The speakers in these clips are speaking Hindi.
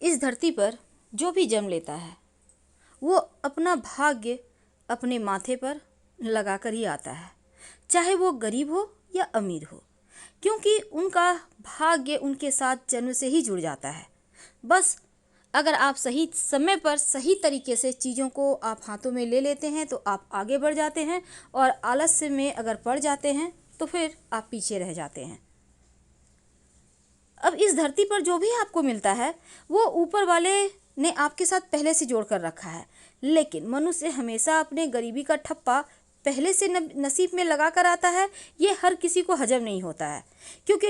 इस धरती पर जो भी जन्म लेता है वो अपना भाग्य अपने माथे पर लगा कर ही आता है, चाहे वो गरीब हो या अमीर हो, क्योंकि उनका भाग्य उनके साथ जन्म से ही जुड़ जाता है। बस अगर आप सही समय पर सही तरीके से चीज़ों को आप हाथों में ले लेते हैं तो आप आगे बढ़ जाते हैं, और आलस्य में अगर पड़ जाते हैं तो फिर आप पीछे रह जाते हैं। अब इस धरती पर जो भी आपको मिलता है वो ऊपर वाले ने आपके साथ पहले से जोड़ कर रखा है, लेकिन मनुष्य हमेशा अपने गरीबी का ठप्पा पहले से नसीब में लगा कर आता है। ये हर किसी को हजम नहीं होता है, क्योंकि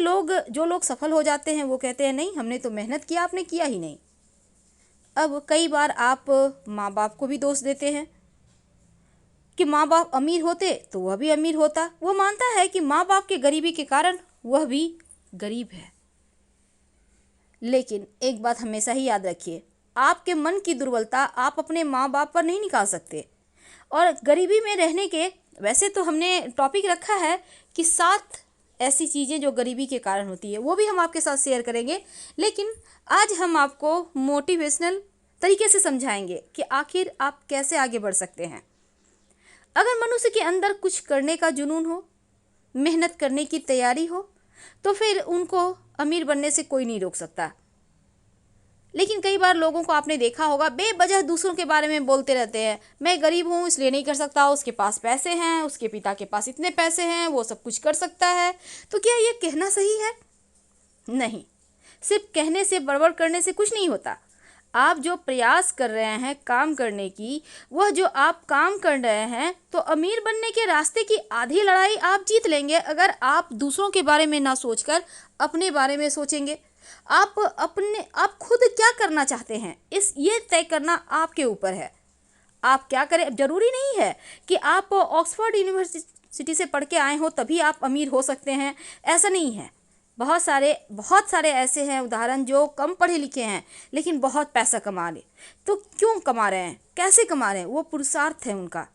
जो लोग सफल हो जाते हैं वो कहते हैं नहीं, हमने तो मेहनत किया, आपने किया ही नहीं। अब कई बार आप माँ बाप को भी दोष देते हैं कि माँ बाप अमीर होते तो वह भी अमीर होता। वो मानता है कि माँ बाप के गरीबी के कारण वह भी गरीब है। लेकिन एक बात हमेशा ही याद रखिए, आपके मन की दुर्बलता आप अपने माँ बाप पर नहीं निकाल सकते। और गरीबी में रहने के वैसे तो हमने टॉपिक रखा है कि 7 ऐसी चीज़ें जो गरीबी के कारण होती है, वो भी हम आपके साथ शेयर करेंगे। लेकिन आज हम आपको मोटिवेशनल तरीके से समझाएंगे कि आखिर आप कैसे आगे बढ़ सकते हैं। अगर मनुष्य के अंदर कुछ करने का जुनून हो, मेहनत करने की तैयारी हो, तो फिर उनको अमीर बनने से कोई नहीं रोक सकता। लेकिन कई बार लोगों को आपने देखा होगा बेवजह दूसरों के बारे में बोलते रहते हैं, मैं गरीब हूँ इसलिए नहीं कर सकता, उसके पास पैसे हैं, उसके पिता के पास इतने पैसे हैं, वो सब कुछ कर सकता है। तो क्या ये कहना सही है? नहीं, सिर्फ कहने से, बड़बड़ करने से कुछ नहीं होता। आप जो प्रयास कर रहे हैं काम करने की, वह जो आप काम कर रहे हैं, तो अमीर बनने के रास्ते की आधी लड़ाई आप जीत लेंगे अगर आप दूसरों के बारे में ना सोचकर अपने बारे में सोचेंगे। आप खुद क्या करना चाहते हैं ये तय करना आपके ऊपर है। आप क्या करें, जरूरी नहीं है कि आप ऑक्सफोर्ड यूनिवर्सिटी से पढ़ के आए हो तभी आप अमीर हो सकते हैं, ऐसा नहीं है। बहुत सारे ऐसे हैं उदाहरण जो कम पढ़े लिखे हैं लेकिन बहुत पैसा कमा रहे। तो क्यों कमा रहे हैं, कैसे कमा रहे हैं? वो पुरुषार्थ है उनका।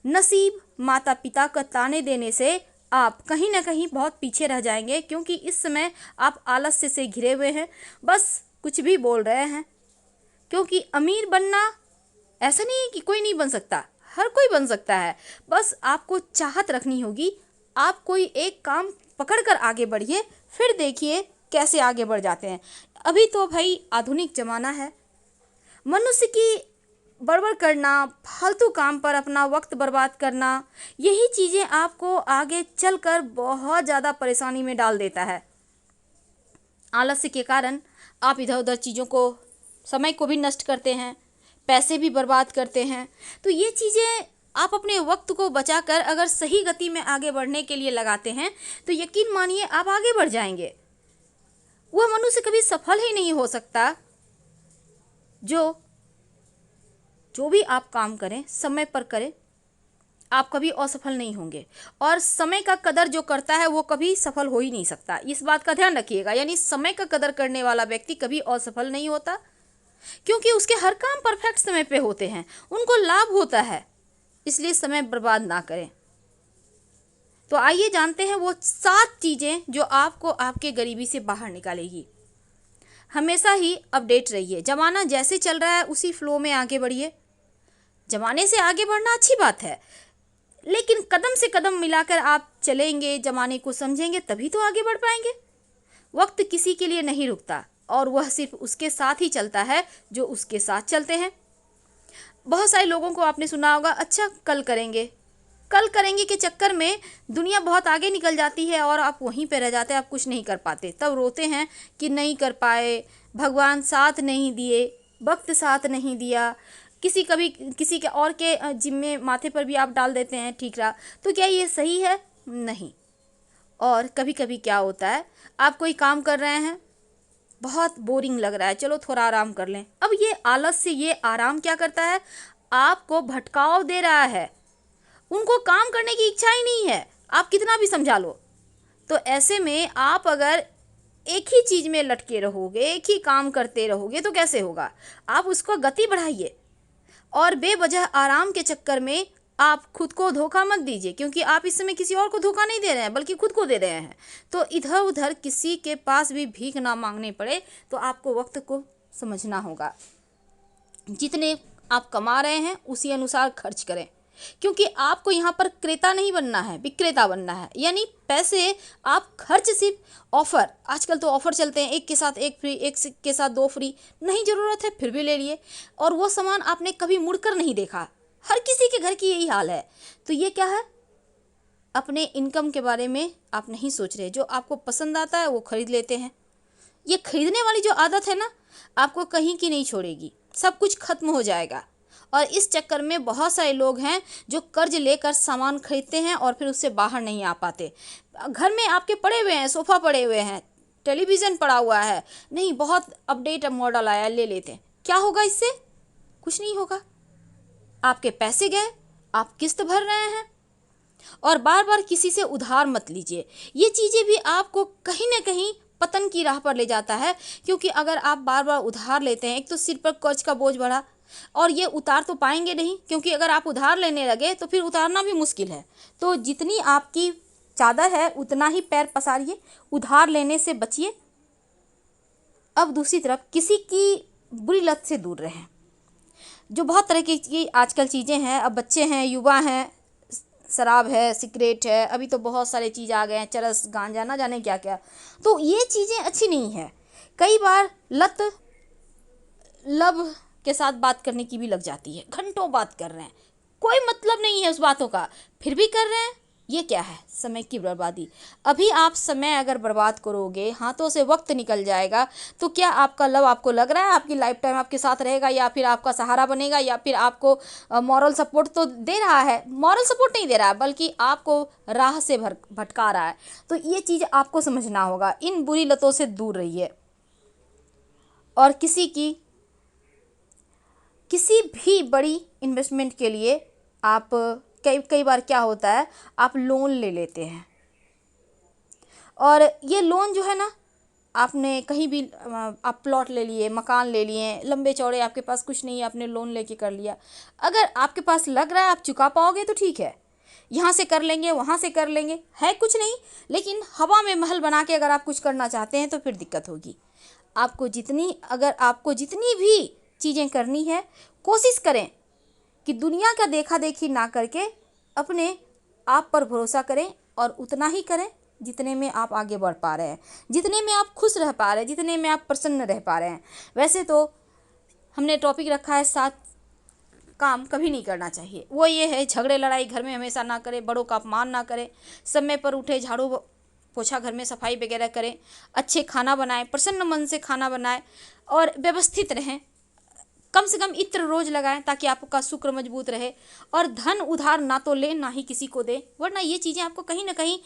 नसीब, माता पिता का ताने देने से आप कहीं ना कहीं बहुत पीछे रह जाएंगे, क्योंकि इस समय आप आलस्य से घिरे हुए हैं, बस कुछ भी बोल रहे हैं। क्योंकि अमीर बनना ऐसा नहीं है कि कोई नहीं बन सकता, हर कोई बन सकता है। बस आपको चाहत रखनी होगी। आप कोई एक काम पकड़कर आगे बढ़िए, फिर देखिए कैसे आगे बढ़ जाते हैं। अभी तो भाई आधुनिक ज़माना है, मनुष्य की बड़बड़ करना, फालतू काम पर अपना वक्त बर्बाद करना, यही चीज़ें आपको आगे चलकर बहुत ज़्यादा परेशानी में डाल देता है। आलस्य के कारण आप इधर उधर चीज़ों को, समय को भी नष्ट करते हैं, पैसे भी बर्बाद करते हैं। तो ये चीज़ें आप अपने वक्त को बचाकर अगर सही गति में आगे बढ़ने के लिए लगाते हैं तो यकीन मानिए आप आगे बढ़ जाएंगे। वह मनुष्य कभी सफल ही नहीं हो सकता जो भी आप काम करें समय पर करें, आप कभी असफल नहीं होंगे। और समय का कदर जो करता है वो कभी सफल हो ही नहीं सकता, इस बात का ध्यान रखिएगा। यानी समय का कदर करने वाला व्यक्ति कभी असफल नहीं होता, क्योंकि उसके हर काम परफेक्ट समय पे होते हैं, उनको लाभ होता है। इसलिए समय बर्बाद ना करें। तो आइए जानते हैं वो 7 चीज़ें जो आपको आपके गरीबी से बाहर निकालेगी। हमेशा ही अपडेट रहिए, ज़माना जैसे चल रहा है उसी फ्लो में आगे बढ़िए। ज़माने से आगे बढ़ना अच्छी बात है, लेकिन कदम से कदम मिलाकर आप चलेंगे, ज़माने को समझेंगे, तभी तो आगे बढ़ पाएंगे। वक्त किसी के लिए नहीं रुकता, और वह सिर्फ उसके साथ ही चलता है जो उसके साथ चलते हैं। बहुत सारे लोगों को आपने सुना होगा, अच्छा कल करेंगे के चक्कर में दुनिया बहुत आगे निकल जाती है और आप वहीं पे रह जाते हैं, आप कुछ नहीं कर पाते। तब रोते हैं कि नहीं कर पाए, भगवान साथ नहीं दिए, वक्त साथ नहीं दिया, किसी के और के जिम्मे माथे पर भी आप डाल देते हैं ठीक रहा। तो क्या ये सही है? नहीं। और कभी कभी क्या होता है, आप कोई काम कर रहे हैं, बहुत बोरिंग लग रहा है, चलो थोड़ा आराम कर लें। अब ये आलस से ये आराम क्या करता है, आपको भटकाव दे रहा है। उनको काम करने की इच्छा ही नहीं है, आप कितना भी समझा लो। तो ऐसे में आप अगर एक ही चीज़ में लटके रहोगे, एक ही काम करते रहोगे तो कैसे होगा? आप उसको गति बढ़ाइए, और बेवजह आराम के चक्कर में आप खुद को धोखा मत दीजिए, क्योंकि आप इस समय किसी और को धोखा नहीं दे रहे हैं बल्कि खुद को दे रहे हैं। तो इधर उधर किसी के पास भी भीख ना मांगने पड़े, तो आपको वक्त को समझना होगा। जितने आप कमा रहे हैं उसी अनुसार खर्च करें, क्योंकि आपको यहाँ पर क्रेता नहीं बनना है, विक्रेता बनना है। यानी पैसे आप खर्च सिर्फ ऑफ़र, आजकल तो ऑफ़र चलते हैं, एक के साथ एक फ्री, एक के साथ दो फ्री, नहीं ज़रूरत है फिर भी ले लिए, और वो सामान आपने कभी मुड़कर नहीं देखा। हर किसी के घर की यही हाल है। तो ये क्या है, अपने इनकम के बारे में आप नहीं सोच रहे, जो आपको पसंद आता है वो खरीद लेते हैं। ये खरीदने वाली जो आदत है ना, आपको कहीं की नहीं छोड़ेगी, सब कुछ खत्म हो जाएगा। और इस चक्कर में बहुत सारे लोग हैं जो कर्ज लेकर सामान खरीदते हैं और फिर उससे बाहर नहीं आ पाते। घर में आपके पड़े हुए हैं, सोफ़ा पड़े हुए हैं, टेलीविज़न पड़ा हुआ है, नहीं बहुत अपडेट मॉडल आया, ले लेते हैं। क्या होगा इससे? कुछ नहीं होगा। आपके पैसे गए, आप किस्त भर रहे हैं। और बार बार किसी से उधार मत लीजिए। ये चीज़ें भी आपको कहीं ना कहीं पतन की राह पर ले जाता है, क्योंकि अगर आप बार बार उधार लेते हैं, एक तो सिर पर कर्ज का बोझ बढ़ा, और ये उतार तो पाएंगे नहीं, क्योंकि अगर आप उधार लेने लगे तो फिर उतारना भी मुश्किल है। तो जितनी आपकी चादर है उतना ही पैर पसारिए, उधार लेने से बचिए। अब दूसरी तरफ किसी की बुरी लत से दूर रहें। जो बहुत तरह की आजकल चीज़ें हैं, अब बच्चे हैं, युवा हैं, शराब है, सिगरेट है, अभी तो बहुत सारे चीज़ आ गए हैं, चरस, गांजा, ना जाने क्या क्या। तो ये चीज़ें अच्छी नहीं है। कई बार लत लब के साथ बात करने की भी लग जाती है, घंटों बात कर रहे हैं, कोई मतलब नहीं है उस बातों का, फिर भी कर रहे हैं। ये क्या है? समय की बर्बादी। अभी आप समय अगर बर्बाद करोगे, हाथों से वक्त निकल जाएगा, तो क्या आपका लव आपको लग रहा है आपकी लाइफ टाइम आपके साथ रहेगा, या फिर आपका सहारा बनेगा, या फिर आपको मॉरल सपोर्ट तो दे रहा है? मॉरल सपोर्ट नहीं दे रहा है, बल्कि आपको राह से भटका रहा है। तो ये चीज़ आपको समझना होगा। इन बुरी लतों से दूर रहिए। और किसी भी बड़ी इन्वेस्टमेंट के लिए आप कई बार क्या होता है, आप लोन ले लेते हैं, और ये लोन जो है ना, आपने कहीं भी आप प्लॉट ले लिए, मकान ले लिए, लंबे चौड़े, आपके पास कुछ नहीं है, आपने लोन लेके कर लिया। अगर आपके पास लग रहा है आप चुका पाओगे तो ठीक है, यहाँ से कर लेंगे, वहाँ से कर लेंगे, है कुछ नहीं। लेकिन हवा में महल बना के अगर आप कुछ करना चाहते हैं तो फिर दिक्कत होगी। अगर आपको जितनी भी चीज़ें करनी है, कोशिश करें कि दुनिया का देखा देखी ना करके अपने आप पर भरोसा करें, और उतना ही करें जितने में आप आगे बढ़ पा रहे हैं, जितने में आप खुश रह पा रहे हैं, जितने में आप प्रसन्न रह पा रहे हैं। वैसे तो हमने टॉपिक रखा है 7 काम कभी नहीं करना चाहिए। वो ये है, झगड़े लड़ाई घर में हमेशा ना करें, बड़ों का अपमान ना करें, समय पर उठे, झाड़ू पोछा घर में सफाई वगैरह करें, अच्छे खाना बनाएं, प्रसन्न मन से खाना बनाएं, और व्यवस्थित रहें। कम से कम इत्र रोज लगाएं ताकि आपका शुक्र मजबूत रहे। और धन उधार ना तो लें, ना ही किसी को दें, वरना ये चीज़ें आपको कहीं ना कहीं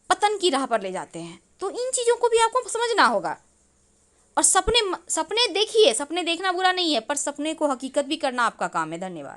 पतन की राह पर ले जाते हैं। तो इन चीज़ों को भी आपको समझना होगा। और सपने देखिए, सपने देखना बुरा नहीं है, पर सपने को हकीकत भी करना आपका काम है। धन्यवाद।